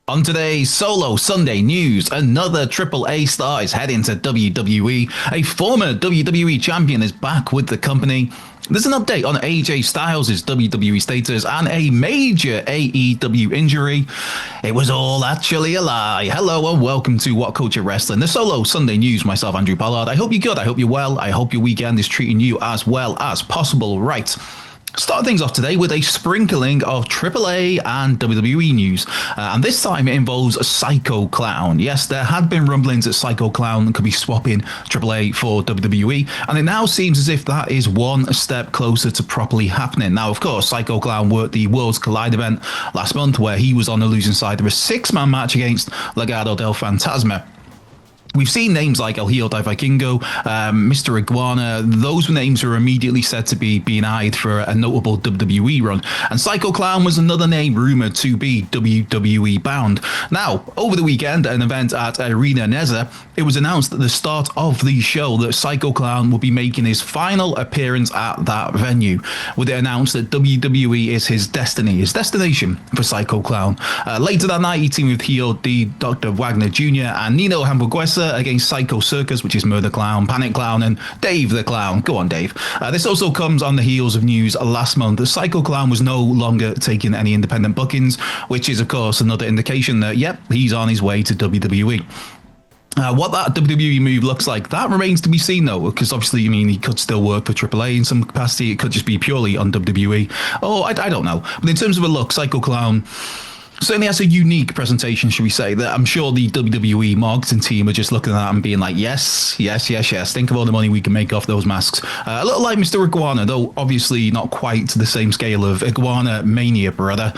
On today's Solo Sunday News, another AAA star is heading to WWE. A former WWE champion is back with the company. There's an update on AJ Styles' WWE status and a major AEW injury. It was all actually a lie. Hello and welcome to WhatCulture Wrestling, the Solo Sunday News. Myself, Andrew Pollard. I hope you're good. I hope you're well. I hope your weekend is treating you as well as possible. Right. Start things off today with a sprinkling of AAA and WWE news, and this time it involves Psycho Clown. Yes, there had been rumblings that Psycho Clown could be swapping AAA for WWE, and it now seems as if that is one step closer to properly happening. Now, of course, Psycho Clown worked the Worlds Collide event last month, where he was on the losing side of a six-man match against Legado del Fantasma. We've seen names like El Hijo del Vikingo, Mr. Iguana. Those were names who were immediately said to be being eyed for a notable WWE run. And Psycho Clown was another name rumoured to be WWE bound. Now, over the weekend, at an event at Arena Neza, it was announced at the start of the show that Psycho Clown will be making his final appearance at that venue, with it announced that WWE is his destiny, his destination for Psycho Clown. Later that night, he teamed with Hijo D. Dr. Wagner Jr. and Nino Hamburguesa against Psycho Circus, which is Murder Clown, Panic Clown, and Dave the Clown. Go on, Dave. This also comes on the heels of news last month that Psycho Clown was no longer taking any independent bookings, which is, of course, another indication that, yep, he's on his way to WWE. What that WWE move looks like, that remains to be seen, though, because obviously, I mean, he could still work for AAA in some capacity. It could just be purely on WWE. Oh, I don't know. But in terms of a look, Psycho Clown certainly has a unique presentation, should we say, that I'm sure the WWE marketing team are just looking at that and being like, yes. Think of all the money we can make off those masks. A little like Mr. Iguana, though obviously not quite to the same scale of Iguana Mania, brother.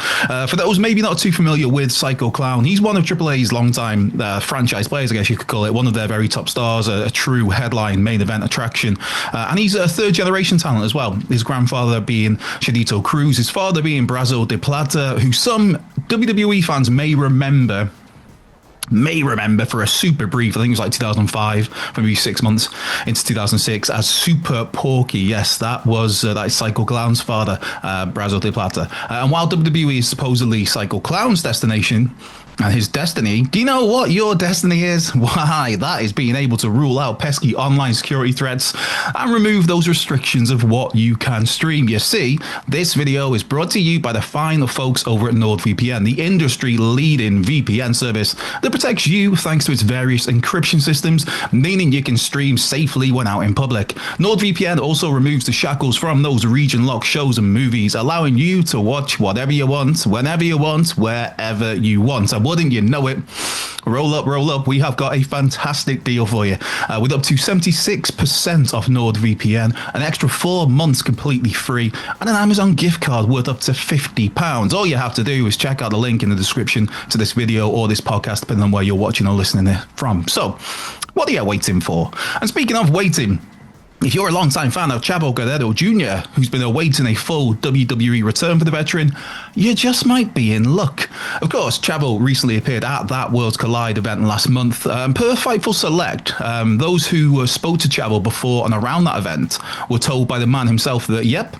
For those maybe not too familiar with Psycho Clown, he's one of AAA's longtime franchise players, I guess you could call it, one of their very top stars, a true headline main event attraction. And he's a third generation talent as well. His grandfather being Chadito Cruz, his father being Brazo de Plata, who some WWE fans may remember for a super brief, I think it was like 2005, maybe 6 months into 2006, as Super Porky. Yes, that is Psycho Clown's father, Brazo de Plata. And while WWE is supposedly Psycho Clown's destination and his destiny, do you know what your destiny is? Why, that is being able to rule out pesky online security threats and remove those restrictions of what you can stream. You see, this video is brought to you by the fine folks over at NordVPN, the industry-leading VPN service that protects you thanks to its various encryption systems, meaning you can stream safely when out in public. NordVPN also removes the shackles from those region-locked shows and movies, allowing you to watch whatever you want, whenever you want, wherever you want. And wouldn't you know it, roll up, we have got a fantastic deal for you. With up to 76% off NordVPN, an extra 4 months completely free, and an Amazon gift card worth up to £50. All you have to do is check out the link in the description to this video or this podcast, depending on where you're watching or listening from. So, what are you waiting for? And speaking of waiting, if you're a long-time fan of Chavo Guerrero Jr., who's been awaiting a full WWE return for the veteran, you just might be in luck. Of course, Chavo recently appeared at that Worlds Collide event last month. Per Fightful Select, those who spoke to Chavo before and around that event were told by the man himself that, yep,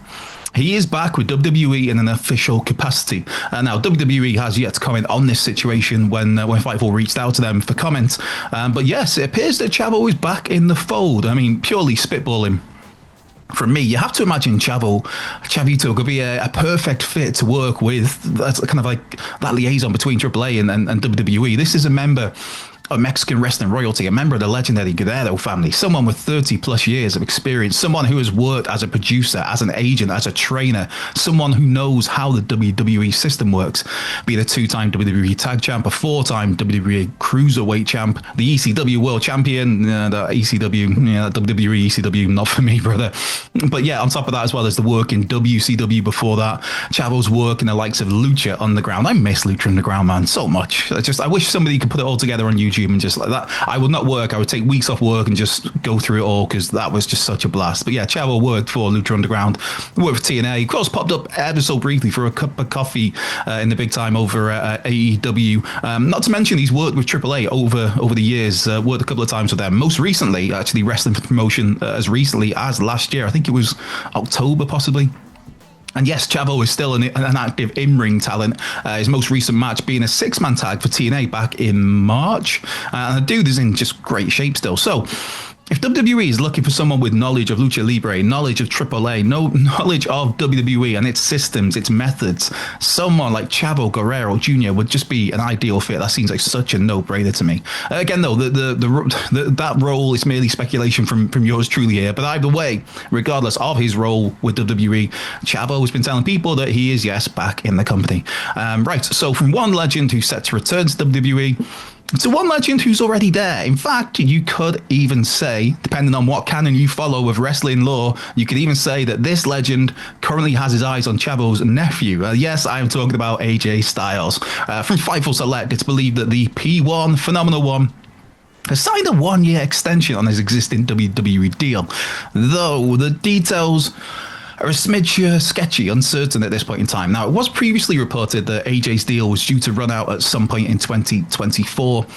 he is back with WWE in an official capacity. Now, WWE has yet to comment on this situation when Fightful reached out to them for comment. But yes, it appears that Chavo is back in the fold. I mean, purely spitballing from me, you have to imagine Chavito could be a perfect fit to work with. That's kind of like that liaison between AAA and WWE. This is a member of Mexican wrestling royalty, a member of the legendary Guerrero family, someone with 30 plus years of experience, someone who has worked as a producer, as an agent, as a trainer, someone who knows how the WWE system works, being a two-time WWE tag champ, a four-time WWE cruiserweight champ, the ECW world champion, the WWE ECW, not for me, brother. But yeah, on top of that, as well as the work in WCW before that, Chavo's work in the likes of Lucha Underground. I miss Lucha Underground, man, so much. I wish somebody could put it all together on YouTube and just like that. I would not work. I would take weeks off work and just go through it all because that was just such a blast. But yeah, Chavo worked for Lucha Underground, worked for TNA, of course popped up ever so briefly for a cup of coffee in the big time over at AEW. Not to mention he's worked with AAA over the years, worked a couple of times with them. Most recently, actually wrestling for promotion as recently as last year. I think it was October possibly. And yes, Chavo is still an active in-ring talent. His most recent match being a six-man tag for TNA back in March. And the dude is in just great shape still. So if WWE is looking for someone with knowledge of Lucha Libre, knowledge of AAA, knowledge of WWE and its systems, its methods, someone like Chavo Guerrero Jr. would just be an ideal fit. That seems like such a no-brainer to me. Again, though, that role is merely speculation from yours truly here. But either way, regardless of his role with WWE, Chavo has been telling people that he is, yes, back in the company. Right, so from one legend who's set to return to WWE, to one legend who's already there. In fact, you could even say, depending on what canon you follow of wrestling lore, you could even say that this legend currently has his eyes on Chavo's nephew. Yes, I am talking about AJ Styles. From Fightful Select, it's believed that the P1, Phenomenal One, has signed a one-year extension on his existing WWE deal, though the details are a smidge sketchy, uncertain at this point in time. Now, it was previously reported that AJ's deal was due to run out at some point in 2024.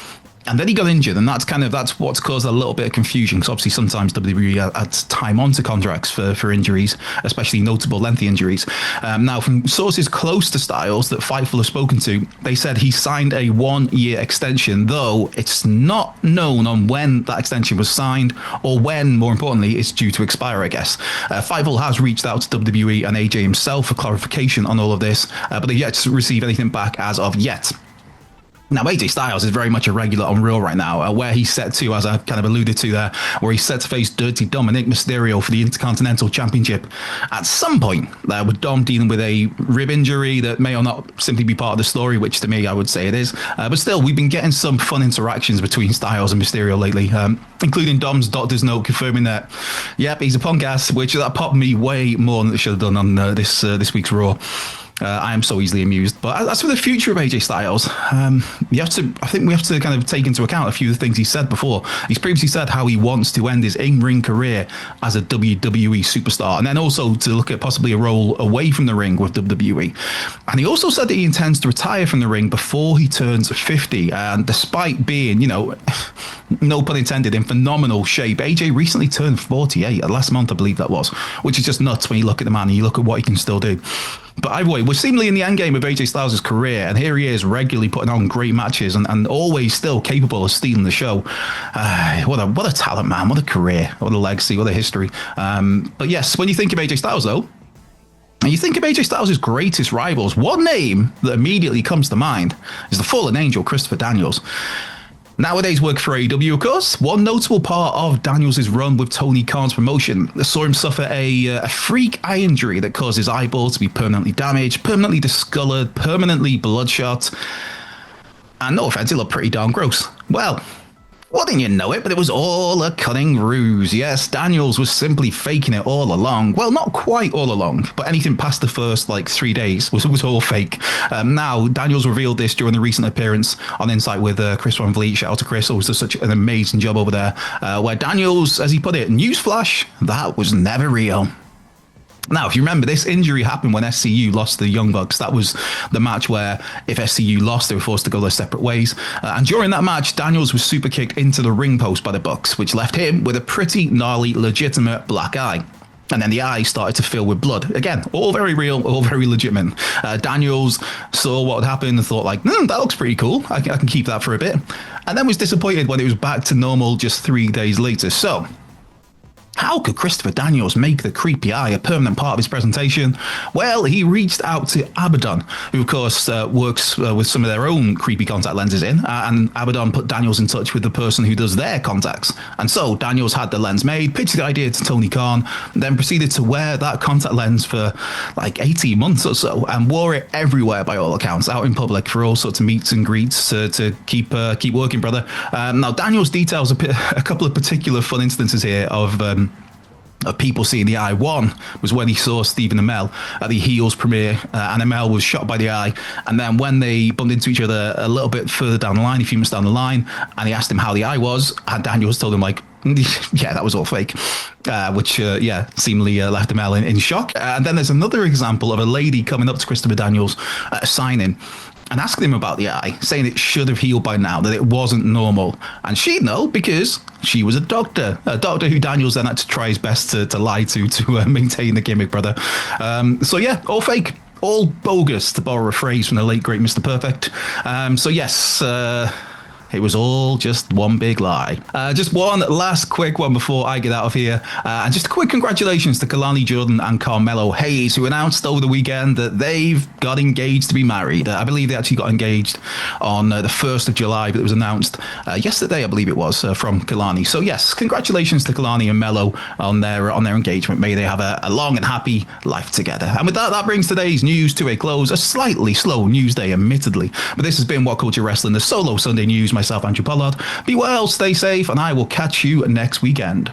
And then he got injured, and that's what's caused a little bit of confusion, because obviously sometimes WWE adds time onto contracts for injuries, especially notable lengthy injuries. Now, from sources close to Styles that Fightful has spoken to, they said he signed a one-year extension, though it's not known on when that extension was signed, or when, more importantly, it's due to expire, I guess. Fightful has reached out to WWE and AJ himself for clarification on all of this, but they've yet to receive anything back as of yet. Now, AJ Styles is very much a regular on Raw right now, where he's set to, as I kind of alluded to there, where he's set to face Dirty Dominic Mysterio for the Intercontinental Championship at some point, with Dom dealing with a rib injury that may or not simply be part of the story, which to me, I would say it is. But still, we've been getting some fun interactions between Styles and Mysterio lately, including Dom's doctor's note confirming that, yep, he's a punk ass, which that popped me way more than it should have done on this week's Raw. I am so easily amused. But as for the future of AJ Styles, I think we have to kind of take into account a few of the things he said before. He's previously said how he wants to end his in-ring career as a WWE superstar, and then also to look at possibly a role away from the ring with WWE. And he also said that he intends to retire from the ring before he turns 50. And despite being, no pun intended, in phenomenal shape, AJ recently turned 48 last month, I believe that was, which is just nuts when you look at the man and you look at what he can still do. But either way, we're seemingly in the end game of AJ Styles' career, and here he is regularly putting on great matches and always still capable of stealing the show. What a talent, man. What a career. What a legacy. What a history. But yes, when you think of AJ Styles, though, and you think of AJ Styles' greatest rivals, one name that immediately comes to mind is the fallen angel, Christopher Daniels. Nowadays work for AEW, of course. One notable part of Daniels' run with Tony Khan's promotion saw him suffer a freak eye injury that caused his eyeball to be permanently damaged, permanently discolored, permanently bloodshot. And no offense, it looked pretty darn gross. Well, wouldn't you know it, but it was all a cunning ruse. Yes, Daniels was simply faking it all along. Well, not quite all along, but anything past the first, 3 days was all fake. Now, Daniels revealed this during the recent appearance on Insight with Chris Van Vliet. Shout out to Chris, always does such an amazing job over there. Where Daniels, as he put it, newsflash, that was never real. Now, if you remember, this injury happened when SCU lost the Young Bucks. That was the match where if SCU lost, they were forced to go their separate ways. And during that match, Daniels was super kicked into the ring post by the Bucks, which left him with a pretty gnarly, legitimate black eye. And then the eye started to fill with blood. Again, all very real, all very legitimate. Daniels saw what had happened and thought that looks pretty cool. I can keep that for a bit. And then was disappointed when it was back to normal just 3 days later. So, how could Christopher Daniels make the creepy eye a permanent part of his presentation? Well, he reached out to Abaddon, who of course works with some of their own creepy contact lenses in, and Abaddon put Daniels in touch with the person who does their contacts. And so Daniels had the lens made, pitched the idea to Tony Khan, then proceeded to wear that contact lens for 18 months or so, and wore it everywhere by all accounts, out in public for all sorts of meets and greets to keep working, brother. Now, Daniels details a couple of particular fun instances here of people seeing the eye. One was when he saw Stephen Amell at the Heels premiere, and Amell was shot by the eye. And then when they bumped into each other a little bit further down the line, a few months down the line, and he asked him how the eye was, and Daniels told him yeah, that was all fake, which seemingly left Amell in shock. And then there's another example of a lady coming up to Christopher Daniels at a signing and asking him about the eye, saying it should have healed by now, that it wasn't normal. And she'd know because she was a doctor who Daniels then had to try his best to lie to maintain the gimmick, brother. So yeah, all fake. All bogus, to borrow a phrase from the late, great Mr. Perfect. So yes, it was all just one big lie. Just one last quick one before I get out of here. And just a quick congratulations to Kalani Jordan and Carmelo Hayes, who announced over the weekend that they've got engaged to be married. I believe they actually got engaged on the 1st of July, but it was announced yesterday, I believe it was, from Kalani. So yes, congratulations to Kalani and Melo on their engagement. May they have a long and happy life together. And with that brings today's news to a close. A slightly slow news day, admittedly. But this has been What Culture Wrestling, the solo Sunday news. Myself, Andrew Pollard. Be well, stay safe, and I will catch you next weekend.